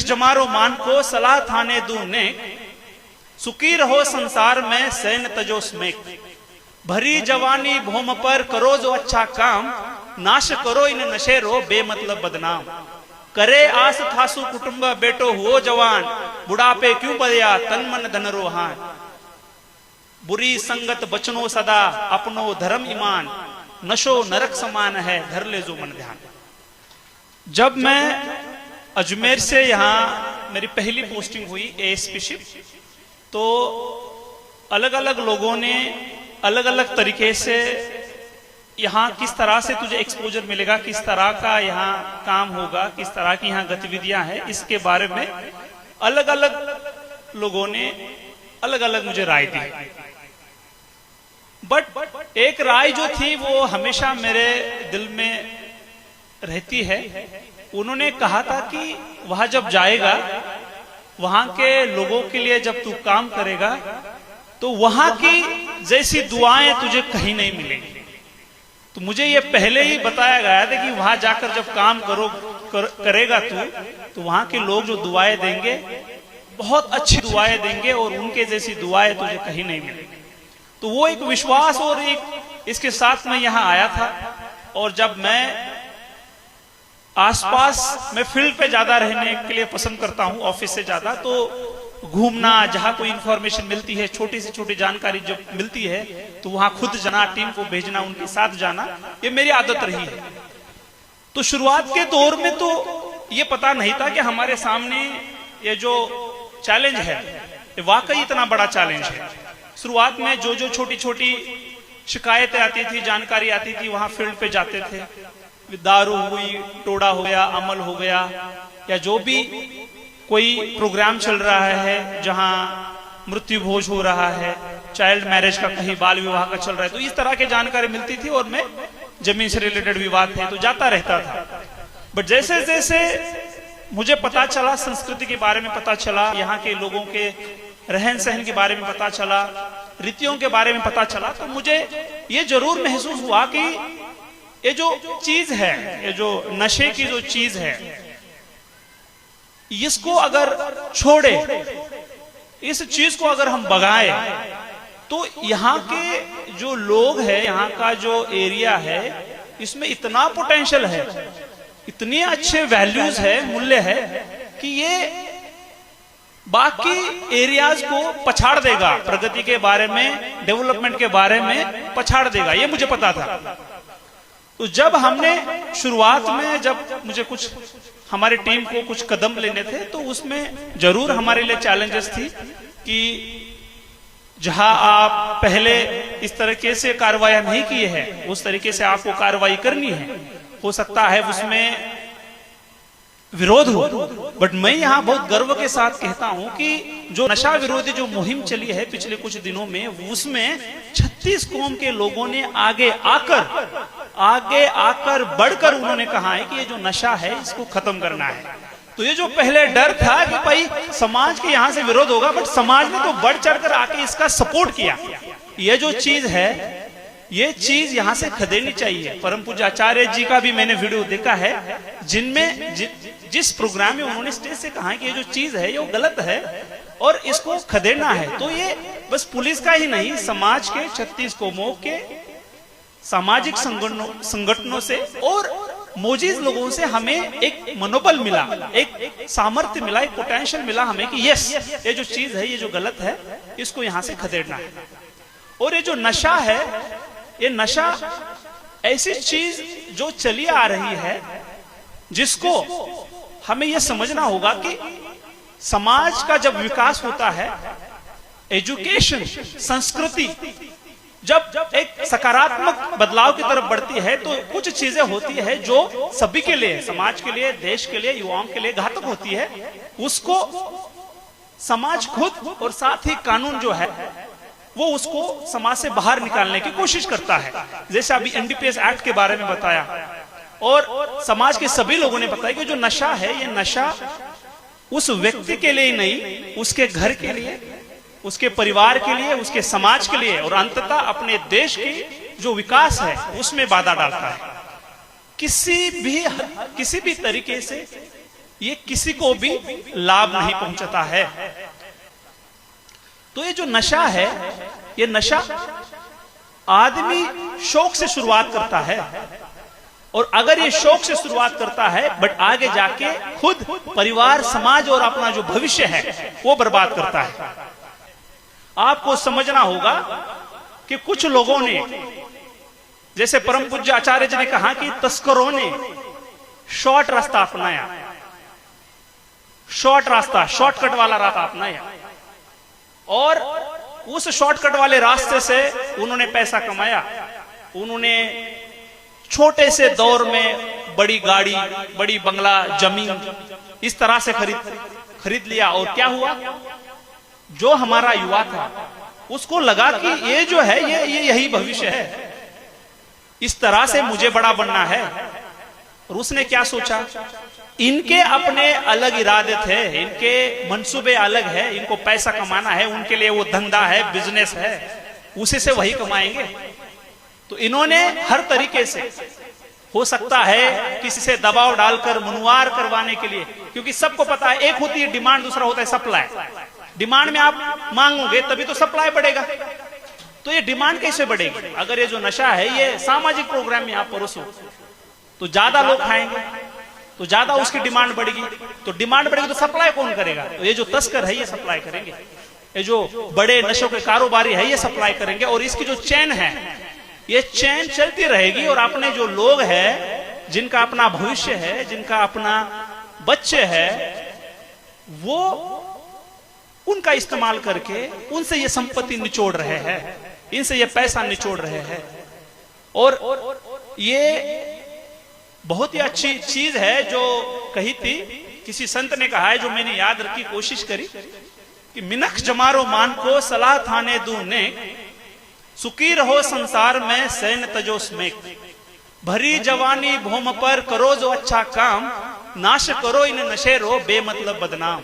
नक्श जमारो मान को सलाह थाने दू ने, सुकी रहो संसार में सैन तजो स्मेक। भरी जवानी भोम पर करो जो अच्छा काम, नाश करो इन नशेरो बेमतलब बदनाम। करे आस थासु कुटुंब बेटो हुओ जवान, बुढ़ापे क्यों बदया तन मन धन रोहान। बुरी संगत बचनो सदा अपनो धर्म ईमान, नशो नरक समान है धर ले जो मन ध्यान। जब मैं अजमेर से यहाँ मेरी पहली पोस्टिंग हुई एएसपीशिप, तो अलग अलग लोगों ने अलग अलग तरीके से यहाँ किस तरह से तुझे एक्सपोजर मिलेगा, किस तरह का यहाँ काम होगा, किस तरह की यहाँ गतिविधियां हैं, इसके बारे में अलग अलग लोगों ने अलग अलग मुझे राय दी। बट एक राय जो थी वो हमेशा मेरे दिल में रहती है। उन्होंने कहा था कि वहां जब जाएगा, वहां के लोगों के लिए जब तू काम करेगा, तो वहां की जैसी दुआएं तुझे कहीं नहीं मिलेंगी। तो मुझे ये पहले ही बताया गया था कि वहां जाकर जब काम करेगा तू, तो वहां के लोग जो दुआएं देंगे बहुत अच्छी दुआएं देंगे और उनके जैसी दुआएं तुझे कहीं नहीं मिलेंगी। तो वो एक विश्वास और एक इसके साथ मैं यहाँ आया था। और जब मैं आसपास मैं फील्ड पे ज्यादा रहने के लिए पसंद करता हूँ ऑफिस से ज्यादा, तो घूमना, जहां कोई इंफॉर्मेशन मिलती है, छोटी से छोटी जानकारी जब मिलती है, तो वहां खुद जाना, टीम को भेजना, उनके साथ जाना, ये मेरी आदत रही है। तो शुरुआत के दौर में तो ये पता नहीं था कि हमारे सामने ये जो चैलेंज है ये वाकई इतना बड़ा चैलेंज है। शुरुआत में जो जो छोटी छोटी शिकायतें आती थी, जानकारी आती थी, वहां फील्ड पे जाते थे। दारू हुई, टोड़ा हो गया, अमल हो गया, या जो भी कोई प्रोग्राम चल रहा है जहां मृत्यु भोज हो रहा है, चाइल्ड मैरिज का, कहीं बाल विवाह का चल रहा है, तो इस तरह की जानकारी मिलती थी। और मैं जमीन से रिलेटेड विवाद थे तो जाता रहता था। बट जैसे जैसे मुझे पता चला, संस्कृति के बारे में पता चला, यहाँ के लोगों के रहन सहन के बारे में पता चला, रीतियों के बारे में पता चला, तो मुझे ये जरूर महसूस हुआ कि ये जो चीज है, ये जो नशे की जो चीज है, इसको अगर छोड़े, इस चीज को अगर हम भगाए, तो यहाँ के जो लोग हैं, यहाँ का जो एरिया है, इसमें इतना पोटेंशियल है, इतने अच्छे वैल्यूज है, मूल्य है कि ये बाकी एरियाज को पछाड़ देगा, प्रगति के बारे में, डेवलपमेंट के बारे में पछाड़ देगा, ये मुझे पता था। तो जब हमने शुरुआत में, जब मुझे कुछ हमारी टीम को कुछ कदम लेने थे, तो उसमें जरूर हमारे लिए चैलेंजेस थी कि जहां आप पहले इस तरीके से कार्रवाई नहीं किए हैं, उस तरीके से आपको कार्रवाई करनी है। हो सकता है उसमें विरोध हो, बट मैं यहाँ बहुत गर्व के साथ कहता हूं कि जो नशा विरोधी जो मुहिम चली है पिछले कुछ दिनों में, उसमें 36 कौम के लोगों ने आगे आकर बढ़कर उन्होंने कहा है कि ये जो नशा है इसको खत्म करना है। तो ये जो पहले डर था कि भाई समाज के यहाँ से विरोध होगा, बट समाज ने तो बढ़ चढ़कर आके इसका सपोर्ट किया। ये जो चीज है, ये चीज यहाँ से खदेड़नी चाहिए। परम पूज्य आचार्य जी का भी मैंने वीडियो देखा है, जिनमें जिस प्रोग्राम में उन्होंने स्टेज से कहा कि ये जो चीज है ये गलत है और इसको खदेड़ना है। तो ये बस पुलिस का ही नहीं, समाज के 36 कौमों के सामाजिक संगठनों से और मौजूद लोगों से हमें एक मनोबल मिला, एक सामर्थ्य मिला, एक पोटेंशियल मिला हमें कि यस, ये जो चीज है, ये जो गलत है, इसको यहां से खदेड़ना है। और ये जो नशा है, ये नशा ऐसी चीज जो चली आ रही है, जिसको हमें यह समझना होगा कि समाज का जब विकास होता है, एजुकेशन, संस्कृति जब एक सकारात्मक बदलाव की तरफ बढ़ती है, तो कुछ चीजें होती है जो सभी के लिए, समाज के लिए, देश के लिए, युवाओं के लिए घातक होती है। उसको समाज खुद और साथ ही कानून जो है वो उसको समाज से बाहर निकालने की कोशिश करता है। जैसे अभी एनडीपीएस एक्ट के बारे में बताया, और समाज के सभी लोगों ने बताया कि जो नशा है, ये नशा उस व्यक्ति के लिए नहीं, उसके घर के लिए, उसके परिवार के लिए, उसके समाज के लिए और अंततः अपने देश की जो विकास है उसमें बाधा डालता है। किसी भी तरीके से ये किसी को भी लाभ नहीं पहुंचाता है। तो ये जो नशा है, ये नशा आदमी शौक से शुरुआत करता है, और अगर ये शौक से शुरुआत करता है बट आगे जाके खुद परिवार, समाज और अपना जो भविष्य है वो बर्बाद करता है। आपको समझना होगा कि कुछ लोगों ने, जैसे परम पूज्य आचार्य जी ने कहा कि तस्करों ने शॉर्ट रास्ता अपनाया, शॉर्ट रास्ता, शॉर्टकट वाला रास्ता अपनाया, और उस शॉर्टकट वाले रास्ते से उन्होंने पैसा कमाया। उन्होंने छोटे से दौर में बड़ी गाड़ी, बड़ी बंगला, जमीन इस तरह से खरीद लिया, और क्या हुआ, जो हमारा युवा था उसको लगा कि ये जो है ये यही भविष्य है, इस तरह से मुझे बड़ा बनना है। और उसने क्या सोचा, इनके अपने अलग इरादे थे, इनके मंसूबे अलग है, इनको पैसा कमाना है, उनके लिए वो धंधा है, बिजनेस है, उसी से वही कमाएंगे। तो इन्होंने हर तरीके से, हो सकता है किसी से दबाव डालकर मुनवार करवाने के लिए, क्योंकि सबको पता है एक होती है डिमांड, दूसरा होता है सप्लाई। डिमांड में आप मांगोगे तभी तो सप्लाई बढ़ेगा, तो ये डिमांड कैसे बढ़ेगी? अगर ये जो नशा है ये सामाजिक प्रोग्राम में आप परोसो तो ज्यादा लोग खाएंगे, तो ज्यादा उसकी डिमांड बढ़ेगी, तो डिमांड बढ़ेगी तो सप्लाई कौन करेगा? तो ये जो तस्कर है ये सप्लाई करेंगे, ये जो बड़े नशों के कारोबारी है ये सप्लाई करेंगे, और इसकी जो चेन है ये चेन चलती रहेगी। और अपने जो लोग हैं, जिनका अपना भविष्य है, जिनका अपना बच्चे है, वो उनका इस्तेमाल करके उनसे ये संपत्ति निचोड़ रहे हैं, इनसे ये पैसा निचोड़ रहे हैं। और ये बहुत ही अच्छी चीज है जो कही थी, किसी संत ने कहा है, जो मैंने याद रखी, कोशिश करी, कि मिनख जमारो मान को सलाह थाने दूने, सुखी रहो संसार में सैन तजो स्मेक, भरी जवानी भूम पर करो जो अच्छा काम, नाश करो इन नशेरो बेमतलब बदनाम,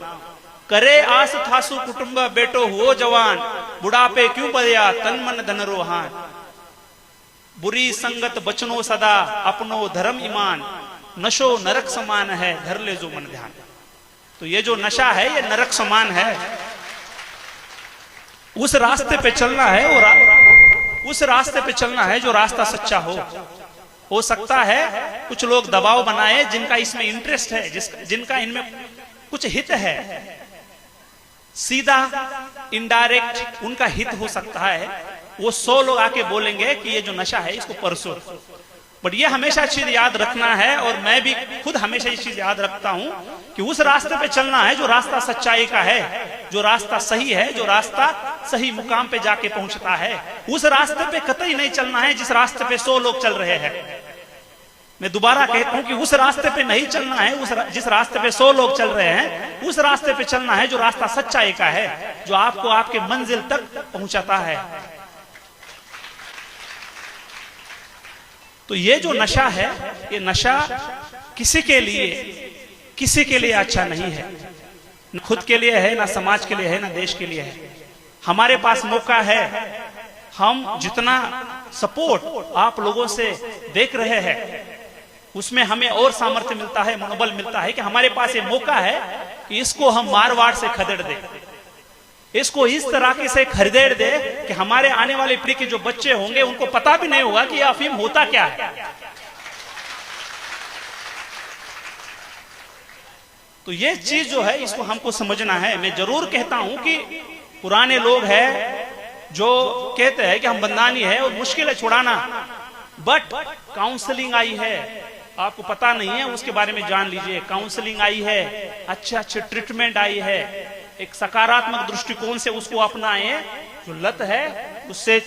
करे आस थासु कुटुंब बेटो हुओ जवान, बुढ़ापे क्यों बदया तन मन धन रोहान, बुरी संगत बचनो सदा अपनो धर्म ईमान, नशो नरक समान है धर ले जो मन ध्यान। तो ये जो नशा है ये नरक समान है, उस रास्ते पे चलना है, और उस रास्ते पे चलना है जो रास्ता सच्चा हो सकता है कुछ लोग दबाव बनाए जिनका इसमें इंटरेस्ट है, जिनका इनमें कुछ हित है, सीधा इनडायरेक्ट उनका हित हो सकता है। वो 100 लोग आके बोलेंगे कि ये जो नशा है इसको परसो, बट ये हमेशा चीज याद रखना है, और मैं भी खुद हमेशा ये चीज याद रखता हूं कि उस रास्ते पे चलना है जो रास्ता सच्चाई का है, जो रास्ता सही है, जो रास्ता सही मुकाम पे जाके पहुंचता है। उस रास्ते पे कतई नहीं चलना है जिस रास्ते पे 100 लोग चल रहे हैं। मैं दोबारा कहता हूं कि उस रास्ते पे नहीं चलना है जिस रास्ते पे 100 लोग चल रहे हैं, उस रास्ते पे चलना है जो रास्ता सच्चाई का है, जो आपको आपके मंजिल तक पहुंचाता है। तो ये जो नशा है, ये नशा किसी के लिए अच्छा नहीं है, न खुद के लिए है, ना समाज के लिए है, ना देश के लिए है। हमारे पास मौका है, हम जितना सपोर्ट आप लोगों से देख रहे हैं उसमें हमें और सामर्थ्य मिलता है, मनोबल मिलता है कि हमारे पास ये मौका है कि इसको हम मारवाड़ से खदेड़ दे, इसको इस तरह से खरीदेड़ दे कि हमारे आने वाली पीढ़ी के जो बच्चे होंगे उनको पता भी नहीं होगा कि यह अफीम होता क्या है। तो ये चीज जो है इसको हमको समझना है। मैं जरूर कहता हूं कि पुराने लोग हैं जो कहते हैं कि हम बंदानी है और मुश्किल है छुड़ाना, बट काउंसलिंग आई है, आपको पता नहीं है उसके बारे में जान लीजिए। काउंसलिंग आई है, अच्छे ट्रीटमेंट आई है, एक सकारात्मक दृष्टिकोण से उसको अपनाएं, जो लत है उससे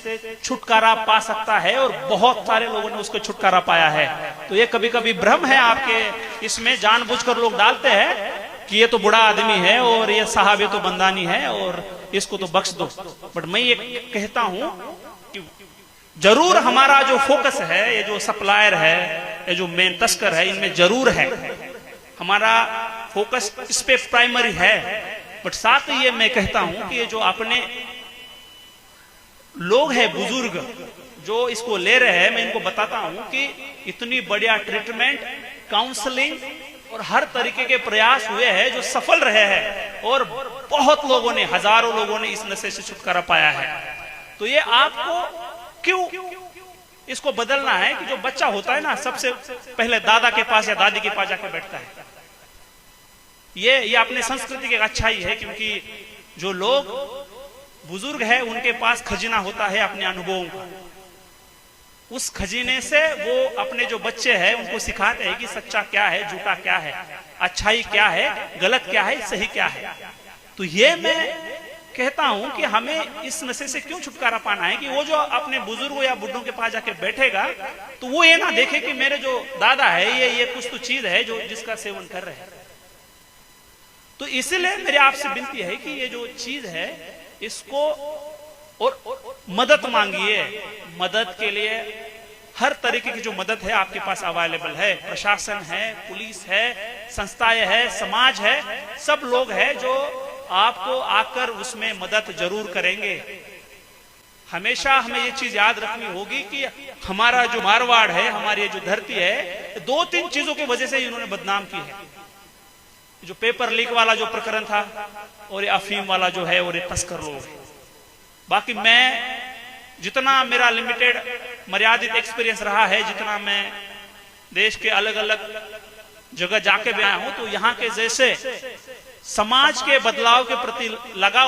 छुटकारा पा सकता है, और बहुत सारे लोगों ने उसको छुटकारा पाया है। तो ये कभी कभी भ्रम है आपके, इसमें जानबूझकर लोग डालते हैं कि ये तो बुढ़ा आदमी है और ये साहब ये तो बंदानी है और इसको तो बख्श दो। बट मैं ये कहता हूं कि जरूर हमारा जो फोकस है, ये जो सप्लायर है, ये जो मेन तस्कर है, इनमें जरूर है हमारा फोकस, इस पे प्राइमरी है। बट साथ ही ये मैं कहता हूं कि ये जो अपने लोग हैं, बुजुर्ग जो इसको ले रहे हैं, मैं इनको बताता हूं कि इतनी बढ़िया ट्रीटमेंट, काउंसलिंग और हर तरीके के प्रयास हुए हैं जो सफल रहे हैं, और बहुत लोगों ने, हजारों लोगों ने इस नशे से छुटकारा पाया है। तो ये आपको क्यों इसको बदलना है कि जो बच्चा होता है ना, सबसे पहले दादा के पास या दादी के पास जाकर बैठता है। ये अपने संस्कृति की अच्छाई है, क्योंकि जो लोग बुजुर्ग है उनके पास खजीना होता है अपने अनुभवों का। उस खजीने से वो अपने जो बच्चे हैं उनको सिखाते हैं कि सच्चा क्या है, झूठा क्या है, अच्छाई क्या है, गलत क्या है, सही क्या है। तो ये मैं कहता हूं कि हमें इस नशे से क्यों छुटकारा पाना है कि वो जो अपने बुजुर्गों या बुढ़ों के पास जाके बैठेगा तो वो ये ना देखे कि मेरे जो दादा है ये कुछ तो चीज है जो जिसका सेवन कर रहे हैं। तो इसलिए मेरे आपसे विनती है कि ये जो चीज है इसको और मदद मांगिए। मदद के लिए हर तरीके की जो मदद है आपके पास अवेलेबल है। प्रशासन है, पुलिस है, संस्थाएं है, समाज है, सब लोग हैं जो आपको आकर उसमें मदद जरूर करेंगे। हमेशा हमें ये चीज याद रखनी होगी कि हमारा जो मारवाड़ है, हमारी जो धरती है, 2-3 चीजों की वजह से इन्होंने बदनाम की है। जो पेपर लीक वाला जो प्रकरण था, और ये अफीम वाला जो है, और ये तस्कर लोग है। बाकी मैं जितना मेरा लिमिटेड मर्यादित एक्सपीरियंस रहा है, जितना मैं देश के अलग अलग जगह जाके भी आया हूं, तो यहाँ के जैसे समाज के बदलाव के प्रति लगा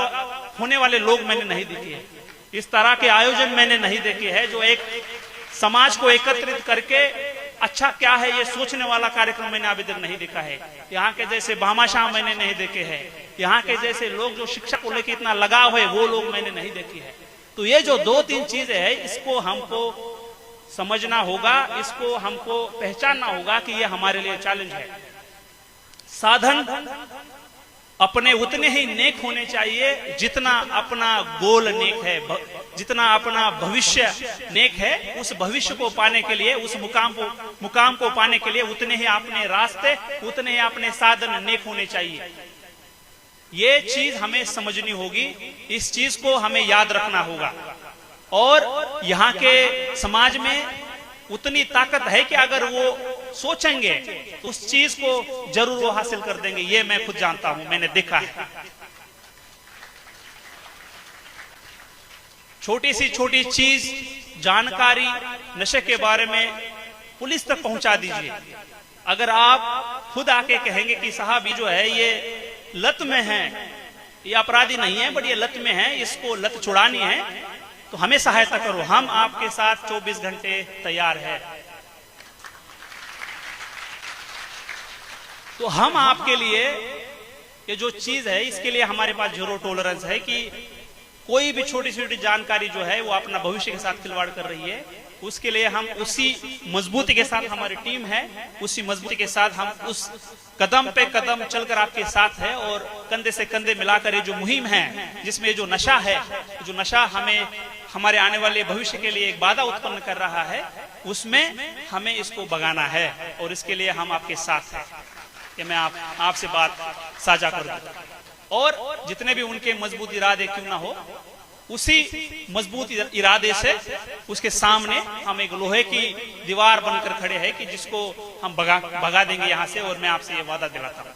होने वाले लोग मैंने नहीं देखे हैं। इस तरह के आयोजन मैंने नहीं देखे हैं जो एक समाज को एकत्रित करके अच्छा क्या है ये सोचने वाला कार्यक्रम मैंने अभी तक नहीं देखा है। यहाँ के जैसे भामाशाह मैंने नहीं देखे हैं। यहाँ के जैसे लोग जो शिक्षा को लेकर इतना लगाव है वो लोग मैंने नहीं देखे हैं। तो ये जो 2-3 चीजें है इसको हमको समझना होगा, इसको हमको पहचानना होगा कि ये हमारे लिए चैलेंज है। साधन अपने उतने ही नेक होने चाहिए जितना अपना गोल नेक है, जितना अपना भविष्य नेक है। उस भविष्य को पाने के लिए, उस मुकाम को पाने के लिए उतने ही अपने रास्ते, उतने ही अपने साधन नेक होने चाहिए। ये चीज हमें समझनी होगी, इस चीज को हमें याद रखना होगा। और यहाँ के समाज में उतनी ताकत है कि अगर वो सोचेंगे तो उस चीज को जरूर वो हासिल कर देंगे। ये मैं खुद जानता हूं, मैंने देखा है। छोटी सी छोटी चीज, जानकारी नशे के बारे में पुलिस तक पहुंचा दीजिए। अगर आप खुद आके कहेंगे कि साहब ये जो है ये लत में है, ये अपराधी नहीं है बट ये लत में है, इसको लत छुड़ानी है, तो हमें सहायता करो। हम आपके साथ 24 घंटे तैयार है। तो हम आपके लिए ये जो चीज है इसके लिए हमारे पास जीरो टॉलरेंस है कि कोई भी छोटी छोटी जानकारी जो है वो अपना भविष्य के साथ खिलवाड़ कर रही है, उसके लिए हम उसी मजबूती के साथ, हमारी टीम है उसी मजबूती के साथ हम उस कदम पे कदम चलकर आपके साथ है। और कंधे से कंधे मिलाकर ये जो मुहिम है जिसमें जो नशा है, जो नशा हमें हमारे आने वाले भविष्य के लिए एक बाधा उत्पन्न कर रहा है, उसमें हमें इसको भगाना है और इसके लिए हम आपके साथ हैं। ये मैं आपसे बात साझा कर दूं। और जितने भी उनके मजबूत इरादे क्यों ना हो, उसी मजबूत इरादे से उसके सामने हम एक लोहे की दीवार बनकर खड़े हैं कि जिसको हम भगा देंगे यहाँ से। और मैं आपसे ये वादा दिलाता हूँ।